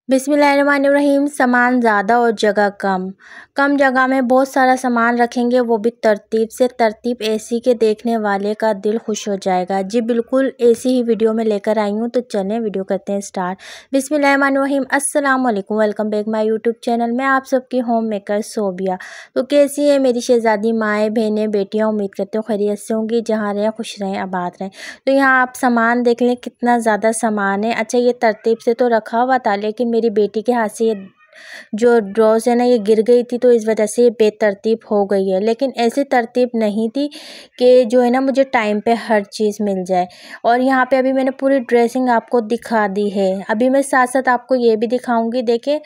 बिस्मिल्लाहिर्रहमानिर्रहीम। सामान ज़्यादा और जगह कम। कम जगह में बहुत सारा सामान रखेंगे, वो भी तरतीब से। तरतीब ऐसी के देखने वाले का दिल खुश हो जाएगा। जी बिल्कुल ऐसी ही वीडियो में लेकर आई हूँ, तो चलें वीडियो करते हैं स्टार्ट। बिस्मिल्लाहिर्रहमानिर्रहीम। अस्सलाम वालेकुम, welcome back my YouTube channel में आप सबकी होम मेकर सोबिया। तो कैसी है मेरी शहज़ादी माएँ बहनें बेटियाँ, उम्मीद करते हो खैरियत से होंगी, जहाँ रहें खुश रहें आबाद रहें। तो यहाँ आप सामान देख लें कितना ज़्यादा सामान है। अच्छा ये तरतीब से तो रखा हुआ था, लेकिन मेरी बेटी के हाथ से ये जो ड्रॉज है ना, ये गिर गई थी, तो इस वजह से ये बेतरतीब हो गई है। लेकिन ऐसी तरतीब नहीं थी कि जो है ना मुझे टाइम पे हर चीज़ मिल जाए। और यहाँ पे अभी मैंने पूरी ड्रेसिंग आपको दिखा दी है। अभी मैं साथ साथ आपको ये भी दिखाऊंगी। देखिए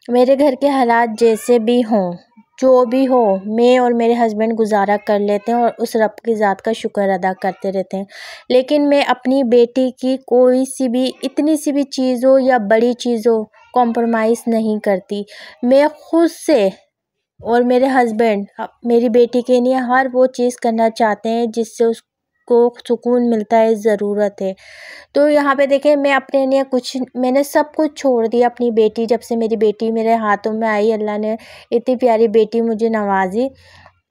मेरे घर के हालात जैसे भी हों, जो भी हो, मैं और मेरे हस्बैंड गुजारा कर लेते हैं और उस रब की ज़ात का शुक्र अदा करते रहते हैं। लेकिन मैं अपनी बेटी की कोई सी भी इतनी सी भी चीज़ हो या बड़ी चीज़ हो कॉम्प्रोमाइज़ नहीं करती। मैं खुद से और मेरे हस्बैंड मेरी बेटी के लिए हर वो चीज़ करना चाहते हैं जिससे उसको सुकून मिलता है, ज़रूरत है। तो यहाँ पे देखें मैं अपने लिए मैंने सब कुछ छोड़ दिया अपनी बेटी, जब से मेरी बेटी मेरे हाथों में आई, अल्लाह ने इतनी प्यारी बेटी मुझे नवाजी।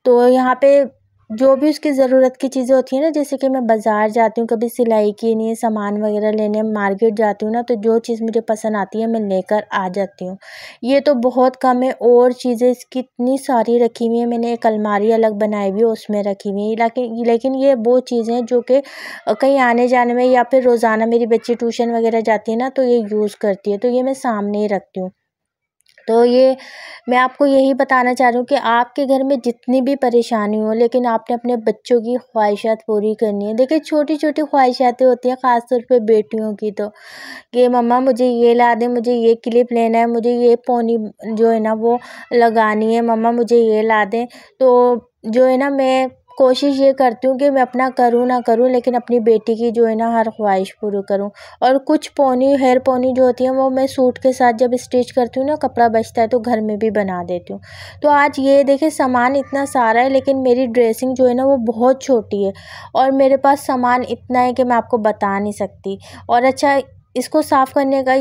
तो यहाँ पे जो भी उसकी ज़रूरत की चीज़ें होती हैं ना, जैसे कि मैं बाज़ार जाती हूँ, कभी सिलाई के लिए सामान वगैरह लेने मार्केट जाती हूँ ना, तो जो चीज़ मुझे पसंद आती है मैं लेकर आ जाती हूँ। ये तो बहुत कम है, और चीज़ें इसकी इतनी सारी रखी हुई हैं। मैंने एक अलमारी अलग बनाई हुई है, उसमें रखी हुई है। लेकिन ये वो चीज़ें जो कि कहीं आने जाने में या फिर रोज़ाना मेरी बच्ची ट्यूशन वगैरह जाती है ना, तो ये यूज़ करती है, तो ये मैं सामने ही रखती हूँ। तो ये मैं आपको यही बताना चाह रही हूँ कि आपके घर में जितनी भी परेशानी हो, लेकिन आपने अपने बच्चों की ख्वाहिशात पूरी करनी है। देखिए छोटी छोटी ख्वाहिशातें होती हैं, ख़ास तौर पे बेटियों की, तो कि मम्मा मुझे ये ला दें, मुझे ये क्लिप लेना है, मुझे ये पोनी जो है ना वो लगानी है, मम्मा मुझे ये ला दें। तो जो है ना मैं कोशिश ये करती हूँ कि मैं अपना करूँ ना करूँ, लेकिन अपनी बेटी की जो है ना हर ख्वाहिश पूरी करूँ। और कुछ पोनी हेयर पोनी जो होती है वो मैं सूट के साथ जब स्टिच करती हूँ ना, कपड़ा बचता है तो घर में भी बना देती हूँ। तो आज ये देखिए सामान इतना सारा है, लेकिन मेरी ड्रेसिंग जो है ना वो बहुत छोटी है, और मेरे पास सामान इतना है कि मैं आपको बता नहीं सकती। और अच्छा इसको साफ़ करने का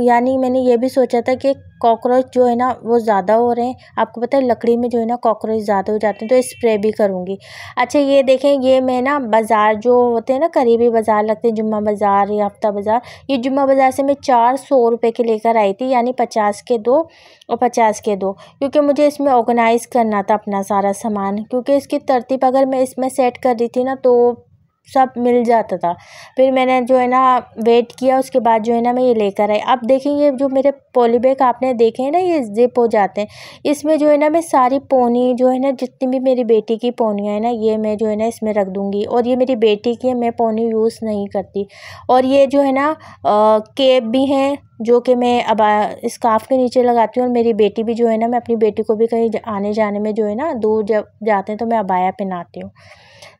यानी मैंने ये भी सोचा था कि कॉकरोच जो है ना वो ज़्यादा हो रहे हैं। आपको पता है लकड़ी में जो है ना कॉकरोच ज़्यादा हो जाते हैं, तो स्प्रे भी करूँगी। अच्छा ये देखें, ये मैं ना बाज़ार जो होते हैं ना, करीबी बाज़ार लगते हैं, जुम्मा बाज़ार या हफ्ता बाज़ार, ये जुम्मा बाज़ार से मैं 400 रुपये के लेकर आई थी, यानी 50 के 2 और 50 के 2, क्योंकि मुझे इसमें ऑर्गेनाइज़ करना था अपना सारा सामान। क्योंकि इसकी तरतीब अगर मैं इसमें सेट कर दी थी ना तो सब मिल जाता था। फिर मैंने जो है ना वेट किया, उसके बाद जो है ना मैं ये लेकर आई। अब देखिए ये जो मेरे पॉली बैग आपने देखे हैं ना, ये ज़िप हो जाते हैं। इसमें जो है ना मैं सारी पोनी जो है ना, जितनी भी मेरी बेटी की पोनियाँ हैं ना, ये मैं जो है ना इसमें रख दूँगी। और ये मेरी बेटी की है, मैं पोनी यूज़ नहीं करती। और ये जो है ना केप भी हैं, जो कि मैं अब स्कार्फ़ के नीचे लगाती हूँ। और मेरी बेटी भी जो है ना, मैं अपनी बेटी को भी कहीं आने जाने में जो है ना, दूर जब जाते हैं तो मैं अबाया पहनाती हूँ।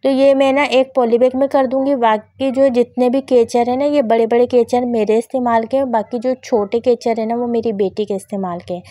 तो ये मैं ना एक पॉली बैग में कर दूँगी। बाकी जो जितने भी केचर हैं ना, ये बड़े बड़े केचर मेरे इस्तेमाल के हैं, बाकी जो छोटे केचर हैं ना वो मेरी बेटी के इस्तेमाल के हैं।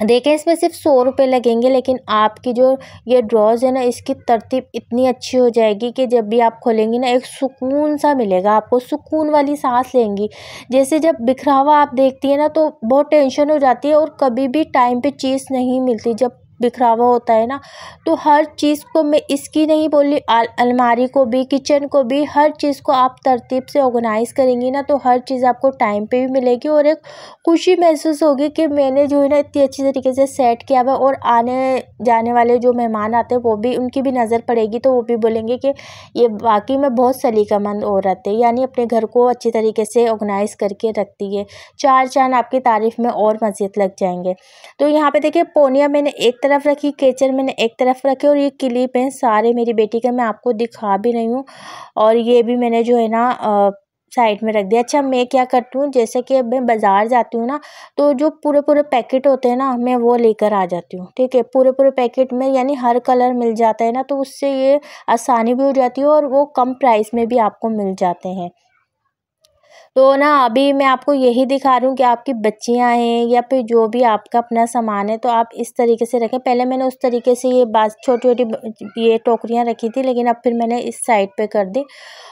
देखिए इसमें सिर्फ 100 रुपये लगेंगे, लेकिन आपकी जो ये ड्रॉज़ है ना, इसकी तरतीब इतनी अच्छी हो जाएगी कि जब भी आप खोलेंगी ना, एक सुकून सा मिलेगा आपको, सुकून वाली सांस लेंगी। जैसे जब बिखरावा आप देखती है ना तो बहुत टेंशन हो जाती है, और कभी भी टाइम पे चीज़ नहीं मिलती जब बिखरावा होता है ना। तो हर चीज़ को मैं इसकी नहीं बोली, अलमारी को भी, किचन को भी, हर चीज़ को आप तरतीब से ऑर्गेनाइज़ करेंगी ना, तो हर चीज़ आपको टाइम पे भी मिलेगी, और एक खुशी महसूस होगी कि मैंने जो है ना इतनी अच्छी तरीके से सेट किया हुआ। और आने जाने वाले जो मेहमान आते हैं वो भी, उनकी भी नज़र पड़ेगी, तो वो भी बोलेंगे कि ये वाकई में बहुत सलीकामंद औरत है, यानी अपने घर को अच्छी तरीके से ऑर्गेनाइज़ करके रखती है। चार चांद आपकी तारीफ़ में और मज़ीद लग जाएंगे। तो यहाँ पे देखिए पोनिया मैंने एक तरफ रखी, केचर मैंने एक तरफ रखे, और ये क्लिप हैं सारे मेरी बेटी के, मैं आपको दिखा भी रही हूँ। और ये भी मैंने जो है ना साइड में रख दिया। अच्छा मैं क्या करती हूँ, जैसे कि अब मैं बाज़ार जाती हूँ ना, तो जो पूरे पूरे पैकेट होते हैं ना, मैं वो लेकर आ जाती हूँ। ठीक है, पूरे पूरे पैकेट में यानी हर कलर मिल जाता है ना, तो उससे ये आसानी भी हो जाती है, और वो कम प्राइस में भी आपको मिल जाते हैं। तो ना अभी मैं आपको यही दिखा रही हूँ कि आपकी बच्चियाँ हैं या फिर जो भी आपका अपना सामान है तो आप इस तरीके से रखें। पहले मैंने उस तरीके से ये छोटी-छोटी ये टोकरियाँ रखी थी, लेकिन अब फिर मैंने इस साइड पे कर दी।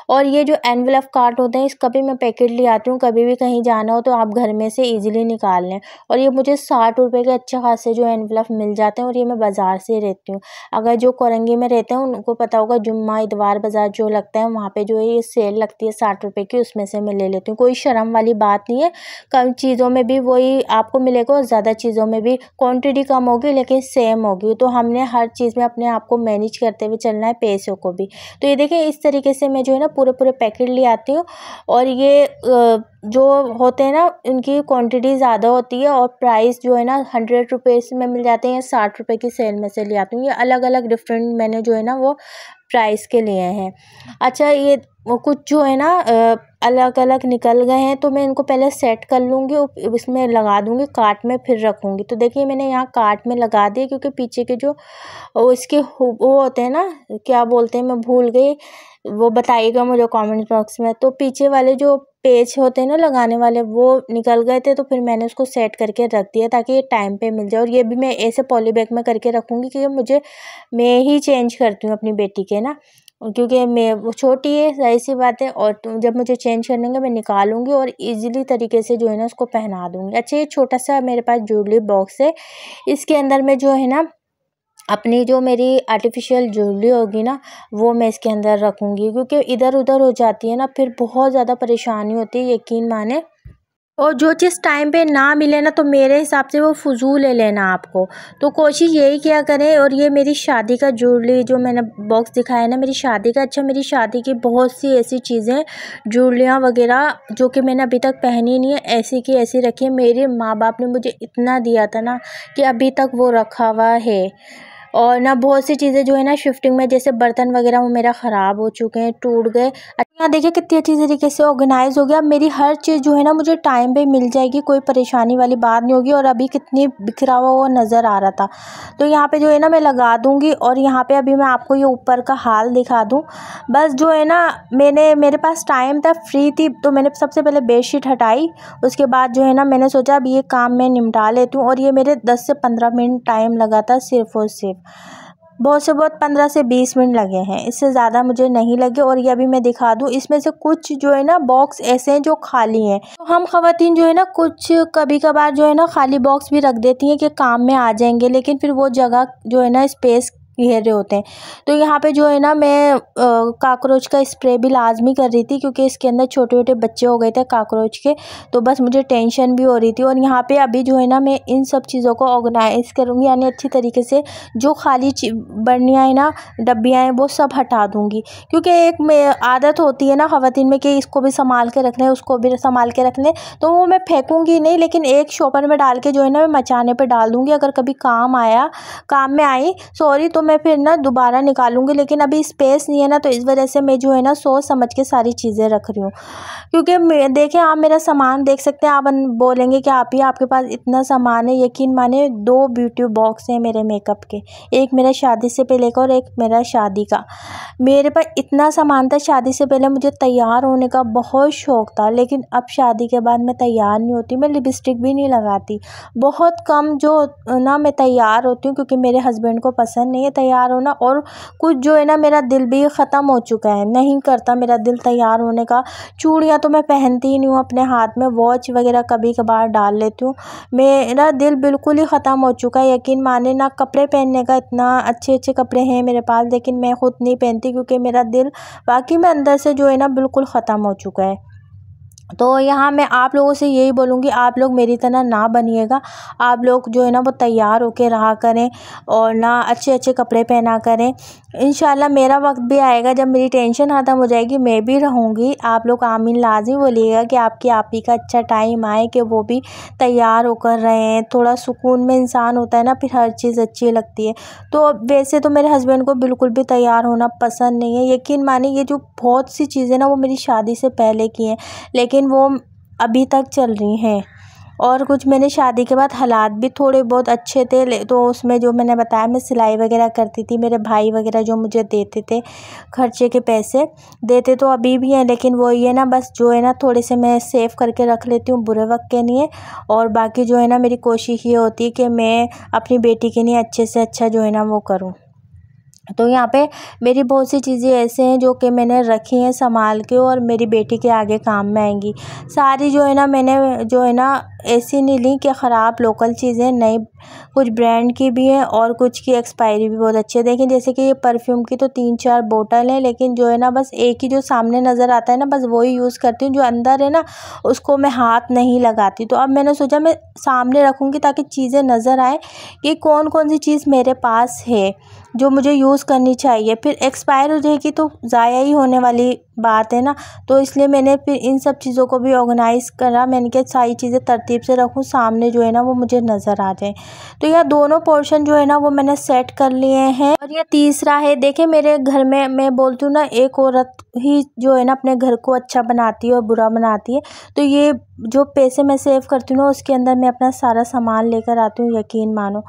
और ये जो एनवेलप कार्ट होते हैं इसका भी मैं पैकेट ले आती हूँ, कभी भी कहीं जाना हो तो आप घर में से ईज़िली निकाल लें। और ये मुझे 60 रुपए के अच्छे खासे जो एनवेलप मिल जाते हैं और ये मैं बाज़ार से लेती हूँ। अगर जो कोरंगी में रहते हैं उनको पता होगा, जुम्मा इतवार बाज़ार जो लगता है वहाँ पे जो है ये सेल लगती है 60 रुपए की, उसमें से मैं ले लेती हूँ। कोई शर्म वाली बात नहीं है, कम चीज़ों में भी वही आपको मिलेगा और ज़्यादा चीज़ों में भी क्वांटिटी कम होगी लेकिन सेम होगी। तो हमने हर चीज़ में अपने आप को मैनेज करते हुए चलना है, पैसों को भी। तो ये देखिए इस तरीके से मैं जो है ना पूरे पैकेट ले आती हूँ। और ये जो होते हैं ना इनकी क्वांटिटी ज़्यादा होती है और प्राइस जो है ना 100 रुपीज़ में मिल जाते हैं, 60 रुपए की सेल में से ले आती हूँ। ये अलग-अलग डिफरेंट मैंने जो है ना वो प्राइस के लिए हैं। अच्छा, ये कुछ जो है ना अलग-अलग निकल गए हैं तो मैं इनको पहले सेट कर लूँगी और इसमें लगा दूँगी, कार्ट में फिर रखूँगी। तो देखिए मैंने यहाँ कार्ट में लगा दिए, क्योंकि पीछे के जो इसके वो होते हैं ना, क्या बोलते हैं मैं भूल गई, वो बताइएगा मुझे कमेंट बॉक्स में। तो पीछे वाले जो पेज होते हैं ना लगाने वाले, वो निकल गए थे तो फिर मैंने उसको सेट करके रख दिया ताकि ये टाइम पे मिल जाए। और ये भी मैं ऐसे पॉली बैग में करके रखूँगी क्योंकि मैं ही चेंज करती हूँ अपनी बेटी के ना, क्योंकि मैं वो छोटी है, ज़ाहिर सी बात है। और जब मुझे चेंज करने का मैं निकालूंगी और इजीली तरीके से जो है ना उसको पहना दूँगी। अच्छा, ये छोटा सा मेरे पास ज्वेलरी बॉक्स है, इसके अंदर में जो है ना अपनी जो मेरी आर्टिफिशियल ज्वेलरी होगी ना वो मैं इसके अंदर रखूँगी, क्योंकि इधर उधर हो जाती है ना फिर बहुत ज़्यादा परेशानी होती है, यकीन माने। और जो चीज़ टाइम पे ना मिले ना तो मेरे हिसाब से वो फ़ुज़ूल है लेना आपको। तो कोशिश यही किया करें। और ये मेरी शादी का ज्वेलरी जो मैंने बॉक्स दिखाया ना, मेरी शादी का। अच्छा, मेरी शादी की बहुत सी ऐसी चीज़ें, ज्वेलरियाँ वगैरह जो कि मैंने अभी तक पहनी नहीं है, ऐसी की ऐसी रखी है। मेरे माँ बाप ने मुझे इतना दिया था ना कि अभी तक वो रखा हुआ है। और ना बहुत सी चीज़ें जो है ना शिफ्टिंग में, जैसे बर्तन वगैरह वो मेरा ख़राब हो चुके हैं, टूट गए। यहाँ देखिए कितनी अच्छी तरीके से ऑर्गेनाइज़ हो गया। मेरी हर चीज़ जो है ना मुझे टाइम पे मिल जाएगी, कोई परेशानी वाली बात नहीं होगी। और अभी कितनी बिखरा हुआ वो नज़र आ रहा था, तो यहाँ पे जो है ना मैं लगा दूँगी। और यहाँ पे अभी मैं आपको ये ऊपर का हाल दिखा दूँ। बस जो है ना मेरे पास टाइम था, फ्री थी, तो मैंने सबसे पहले बेडशीट हटाई। उसके बाद जो है ना मैंने सोचा अब ये काम मैं निपटा लेती हूँ। और ये मेरे 10 से 15 मिनट टाइम लगा था सिर्फ़ और सिर्फ, बहुत से बहुत 15 से 20 मिनट लगे हैं, इससे ज़्यादा मुझे नहीं लगे। और ये अभी मैं दिखा दूँ, इसमें से कुछ जो है ना बॉक्स ऐसे हैं जो खाली हैं। तो हम ख़वातीन जो है ना कुछ कभी कभार जो है ना खाली बॉक्स भी रख देती हैं कि काम में आ जाएंगे, लेकिन फिर वो जगह जो है ना स्पेस घेर रहे होते हैं। तो यहाँ पे जो है ना मैं काकरोच का स्प्रे भी लाजमी कर रही थी, क्योंकि इसके अंदर छोटे छोटे बच्चे हो गए थे काकरोच के, तो बस मुझे टेंशन भी हो रही थी। और यहाँ पे अभी जो है ना मैं इन सब चीज़ों को ऑर्गेनाइज़ करूँगी, यानी अच्छी तरीके से जो खाली बर्नियाँ हैं ना, डब्बियाँ हैं, वो सब हटा दूँगी। क्योंकि एक में आदत होती है ना ख़वातीन में कि इसको भी संभाल के रखना है, उसको भी संभाल के रखना है, तो वो मैं फेंकूँगी नहीं, लेकिन एक शॉपर में डाल के जो है ना मैं मचाने पर डाल दूँगी। अगर कभी काम में आई सॉरी, तो मैं फिर ना दोबारा निकालूंगी। लेकिन अभी स्पेस नहीं है ना, तो इस वजह से मैं जो है ना सोच समझ के सारी चीज़ें रख रही हूँ। क्योंकि देखें, आप मेरा सामान देख सकते हैं, आप बोलेंगे कि आपके पास इतना सामान है। यकीन माने 2 ब्यूटी बॉक्स हैं मेरे मेकअप के, एक मेरा शादी से पहले का और एक मेरा शादी का। मेरे पास इतना सामान था। शादी से पहले मुझे तैयार होने का बहुत शौक़ था, लेकिन अब शादी के बाद मैं तैयार नहीं होती, मैं लिपस्टिक भी नहीं लगाती। बहुत कम जो ना मैं तैयार होती हूँ, क्योंकि मेरे हस्बैंड को पसंद नहीं है तैयार होना। और कुछ जो है ना मेरा दिल भी ख़त्म हो चुका है, नहीं करता मेरा दिल तैयार होने का। चूड़ियाँ तो मैं पहनती ही नहीं हूँ अपने हाथ में, वॉच वगैरह कभी कभार डाल लेती हूँ। मेरा दिल बिल्कुल ही ख़त्म हो चुका है, यकीन माने ना। कपड़े पहनने का इतना अच्छे अच्छे कपड़े हैं मेरे पास, लेकिन मैं ख़ुद नहीं पहनती, क्योंकि मेरा दिल वाकई में अंदर से जो है ना बिल्कुल ख़त्म हो चुका है। तो यहाँ मैं आप लोगों से यही बोलूँगी, आप लोग मेरी तरह ना बनिएगा। आप लोग जो है ना वो तैयार होके रहा करें और ना अच्छे अच्छे कपड़े पहना करें। इंशाल्लाह मेरा वक्त भी आएगा जब मेरी टेंशन ख़त्म हो जाएगी, मैं भी रहूँगी। आप लोग आमीन लाज़िम बोलिएगा कि आपकी आप ही का अच्छा टाइम आए, कि वो भी तैयार होकर रहें। थोड़ा सुकून में इंसान होता है ना, फिर हर चीज़ अच्छी लगती है। तो वैसे तो मेरे हस्बैंड को बिल्कुल भी तैयार होना पसंद नहीं है। यकीन मानिए, ये जो बहुत सी चीज़ें ना वो मेरी शादी से पहले की हैं, लेकिन वो अभी तक चल रही हैं। और कुछ मैंने शादी के बाद हालात भी थोड़े बहुत अच्छे थे, तो उसमें जो मैंने बताया मैं सिलाई वगैरह करती थी। मेरे भाई वगैरह जो मुझे देते थे, खर्चे के पैसे देते तो अभी भी हैं, लेकिन वो ये ना बस जो है ना थोड़े से मैं सेव करके रख लेती हूँ बुरे वक्त के लिए। और बाकी जो है ना मेरी कोशिश ये होती है कि मैं अपनी बेटी के लिए अच्छे से अच्छा जो है ना वो करूँ। तो यहाँ पे मेरी बहुत सी चीज़ें ऐसे हैं जो कि मैंने रखी हैं संभाल के, और मेरी बेटी के आगे काम में आएंगी। सारी जो है ना मैंने जो है ना ऐसी नहीं ली कि ख़राब लोकल चीज़ें, नई कुछ ब्रांड की भी हैं और कुछ की एक्सपायरी भी बहुत अच्छी है। देखिए जैसे कि ये परफ्यूम की तो 3-4 बोतल हैं, लेकिन जो है ना बस एक ही जो सामने नज़र आता है ना बस वही यूज़ करती हूँ। जो अंदर है ना उसको मैं हाथ नहीं लगाती। तो अब मैंने सोचा मैं सामने रखूँगी ताकि चीज़ें नज़र आए कि कौन कौन सी चीज़ मेरे पास है जो मुझे यूज़ करनी चाहिए। फिर एक्सपायर हो जाएगी तो ज़ाया ही होने वाली बात है ना। तो इसलिए मैंने फिर इन सब चीज़ों को भी ऑर्गेनाइज़ करा। मैंने कहा सारी चीज़ें तरतीब से रखूँ, सामने जो है ना वो मुझे नज़र आ जाए। तो यह दोनों पोर्शन जो है ना वो मैंने सेट कर लिए हैं। और यह तीसरा है, देखिए मेरे घर में मैं बोलती हूँ ना एक औरत ही जो है ना अपने घर को अच्छा बनाती है और बुरा बनाती है। तो ये जो पैसे मैं सेव करती हूँ ना उसके अंदर मैं अपना सारा सामान लेकर आती हूँ, यकीन मानो।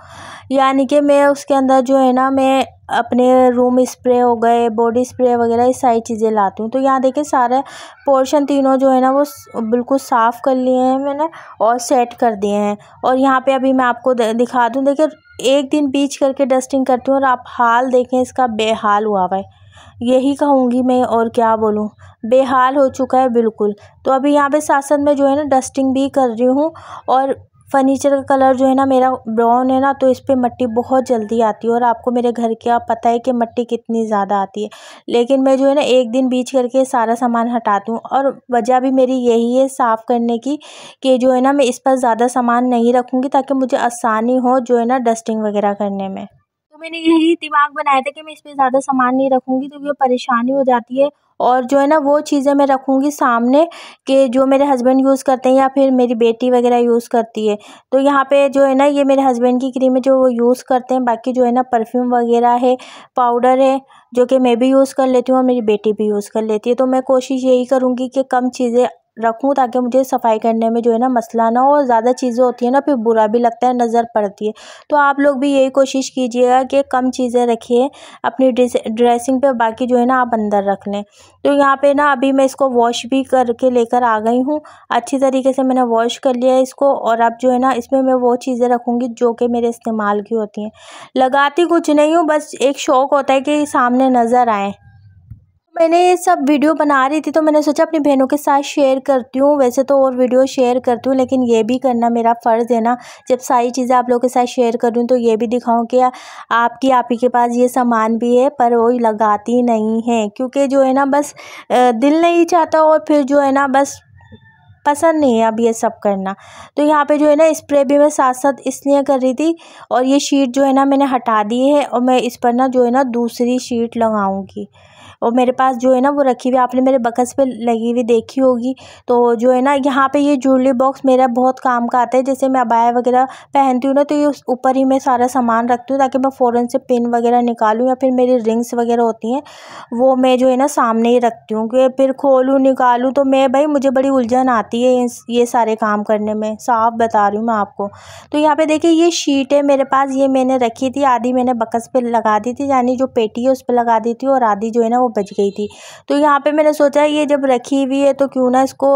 यानी कि मैं उसके अंदर जो है ना मैं अपने रूम स्प्रे हो गए, बॉडी स्प्रे वगैरह ये सारी चीज़ें लाती हूँ। तो यहाँ देखिए सारे पोर्शन तीनों जो है ना वो बिल्कुल साफ़ कर लिए हैं मैंने और सेट कर दिए हैं। और यहाँ पे अभी मैं आपको दिखा दूँ, देखिए एक दिन बीच करके डस्टिंग करती हूँ और आप हाल देखें इसका, बेहाल हुआ हुआ है। यही कहूँगी मैं, और क्या बोलूँ, बेहाल हो चुका है बिल्कुल। तो अभी यहाँ पे साथ साथ में जो है ना डस्टिंग भी कर रही हूँ। और फर्नीचर का कलर जो है ना मेरा ब्राउन है ना, तो इस पे मिट्टी बहुत जल्दी आती है। और आपको मेरे घर का पता है कि मिट्टी कितनी ज़्यादा आती है, लेकिन मैं जो है ना एक दिन बीच करके सारा सामान हटाती हूँ। और वजह भी मेरी यही है साफ़ करने की, कि जो है ना मैं इस पर ज़्यादा सामान नहीं रखूँगी ताकि मुझे आसानी हो जो है ना डस्टिंग वगैरह करने में। तो मैंने यही दिमाग बनाया था कि मैं इस पे ज़्यादा सामान नहीं रखूँगी, तो ये परेशानी हो जाती है। और जो है ना वो चीज़ें मैं रखूँगी सामने, कि जो मेरे हस्बैंड यूज़ करते हैं या फिर मेरी बेटी वगैरह यूज़ करती है। तो यहाँ पे जो है ना ये मेरे हस्बैंड की क्रीम है जो वो यूज़ करते हैं। बाकी जो है ना परफ्यूम वगैरह है, पाउडर है, जो कि मैं भी यूज़ कर लेती हूँ और मेरी बेटी भी यूज़ कर लेती है। तो मैं कोशिश यही करूँगी कि कम चीज़ें रखूँ ताकि मुझे सफाई करने में जो है ना मसला ना हो। और ज़्यादा चीज़ें होती हैं ना फिर बुरा भी लगता है, नज़र पड़ती है। तो आप लोग भी यही कोशिश कीजिएगा कि कम चीज़ें रखिए अपनी ड्रेसिंग पे, बाकी जो है ना आप अंदर रख लें। तो यहाँ पे ना अभी मैं इसको वॉश भी करके लेकर आ गई हूँ। अच्छी तरीके से मैंने वॉश कर लिया है इसको। और अब जो है ना इसमें मैं वो चीज़ें रखूँगी जो कि मेरे इस्तेमाल की होती हैं। लगाती कुछ नहीं हूँ, बस एक शौक़ होता है कि सामने नज़र आए। मैंने ये सब वीडियो बना रही थी तो मैंने सोचा अपनी बहनों के साथ शेयर करती हूँ। वैसे तो और वीडियो शेयर करती हूँ, लेकिन ये भी करना मेरा फ़र्ज़ है ना। जब सारी चीज़ें आप लोगों के साथ शेयर कर रही हूँ तो ये भी दिखाऊँ कि आपकी आप ही के पास ये सामान भी है, पर वो लगाती नहीं है। क्योंकि जो है ना बस दिल नहीं चाहता, और फिर जो है ना बस पसंद नहीं है अब ये सब करना। तो यहाँ पे जो है ना स्प्रे भी मैं साथ साथ इसलिए कर रही थी। और ये शीट जो है ना मैंने हटा दी है, और मैं इस पर ना जो है ना दूसरी शीट लगाऊंगी। और मेरे पास जो है ना वो रखी हुई, आपने मेरे बक्स पे लगी हुई देखी होगी। तो जो है ना यहाँ पे ये ज्वेलरी बॉक्स मेरा बहुत काम का आता है। जैसे मैं अबाया वगैरह पहनती हूँ ना, तो ये उस ऊपर ही मैं सारा सामान रखती हूँ ताकि मैं फ़ौरन से पिन वगैरह निकालूँ, या फिर मेरी रिंग्स वगैरह होती हैं वो मैं जो है ना सामने ही रखती हूँ। कि फिर खोलूँ निकालूँ तो मैं भाई मुझे बड़ी उलझन आती है ये सारे काम करने में, साफ बता रही हूँ मैं आपको। तो यहाँ पे देखिए ये शीट है मेरे पास, ये मैंने रखी थी, आधी मैंने बक्स पे लगा दी थी, यानी जो पेटी है उस पर लगा दी थी, और आधी जो है ना वो बच गई थी। तो यहाँ पे मैंने सोचा ये जब रखी हुई है तो क्यों ना इसको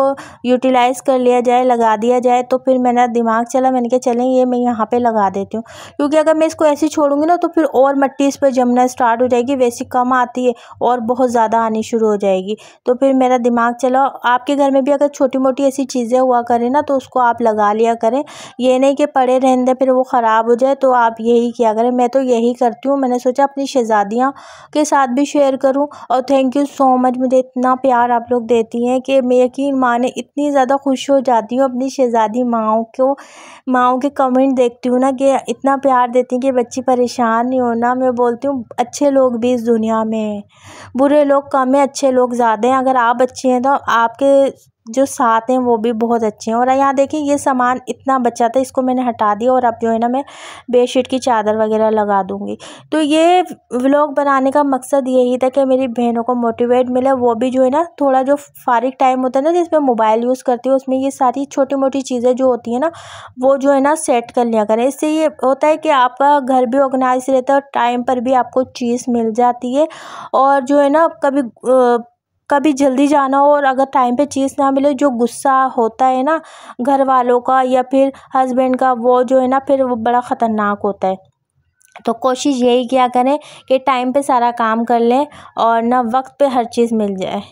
यूटिलाइज़ कर लिया जाए, लगा दिया जाए। तो फिर मेरा दिमाग चला, मैंने कहा चलें ये मैं यहाँ पे लगा देती हूँ। क्योंकि अगर मैं इसको ऐसे छोड़ूंगी ना तो फिर और मिट्टी इस पर जमना स्टार्ट हो जाएगी। वैसी कम आती है और बहुत ज़्यादा आनी शुरू हो जाएगी। तो फिर मेरा दिमाग चला, आपके घर में भी अगर छोटी मोटी ऐसी चीज़ें हुआ करें ना तो उसको आप लगा लिया करें। ये नहीं कि पड़े रहने दें फिर वो ख़राब हो जाए। तो आप यही किया करें, मैं तो यही करती हूँ। मैंने सोचा अपनी शहज़ादियाँ के साथ भी शेयर करूँ। और थैंक यू सो मच, मुझे इतना प्यार आप लोग देती हैं कि मैं यकीन माने इतनी ज़्यादा खुश हो जाती हूँ अपनी शहज़ादी माँओं के कमेंट देखती हूँ ना, कि इतना प्यार देती हैं कि बच्ची परेशान नहीं होना। मैं बोलती हूँ अच्छे लोग भी इस दुनिया में हैं, बुरे लोग कम हैं, अच्छे लोग ज़्यादा हैं। अगर आप अच्छे हैं तो आपके जो साथ हैं वो भी बहुत अच्छे हैं। और यहाँ देखिए ये सामान इतना बचा था, इसको मैंने हटा दिया और अब जो है ना मैं बेडशीट की चादर वगैरह लगा दूँगी। तो ये व्लॉग बनाने का मकसद यही था कि मेरी बहनों को मोटिवेट मिले, वो भी जो है ना थोड़ा जो फारिग टाइम होता है ना जिसमें मोबाइल यूज़ करती है, उसमें ये सारी छोटी मोटी चीज़ें जो होती हैं ना वो जो है ना सेट कर लिया करें। इससे ये होता है कि आपका घर भी ऑर्गेनाइज रहता है और टाइम पर भी आपको चीज़ मिल जाती है। और जो है ना कभी जल्दी जाना हो और अगर टाइम पे चीज़ ना मिले, जो गुस्सा होता है ना घर वालों का या फिर हस्बैंड का, वो जो है ना फिर वो बड़ा ख़तरनाक होता है। तो कोशिश यही किया करें कि टाइम पे सारा काम कर लें और ना वक्त पे हर चीज़ मिल जाए।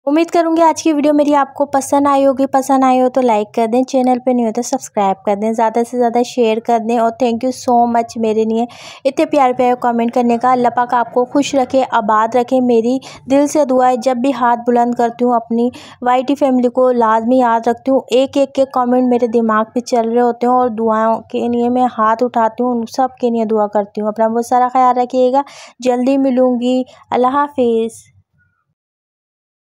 उम्मीद करूँगी आज की वीडियो मेरी आपको पसंद आई होगी। पसंद आई हो तो लाइक कर दें, चैनल पे नहीं हो तो सब्सक्राइब कर दें, ज़्यादा से ज़्यादा शेयर कर दें। और थैंक यू सो मच मेरे लिए इतने प्यारे प्यारे कमेंट करने का। अल्लाह पाक आपको खुश रखे, आबाद रखे। मेरी दिल से दुआ है, जब भी हाथ बुलंद करती हूँ अपनी YT फैमिली को लाजमी याद रखती हूँ। एक एक के कमेंट मेरे दिमाग पे चल रहे होते हैं और दुआओं के लिए मैं हाथ उठाती हूँ, उन सब के लिए दुआ करती हूँ। अपना बहुत सारा ख्याल रखिएगा। जल्दी मिलूँगी। अल्लाह हाफिज़।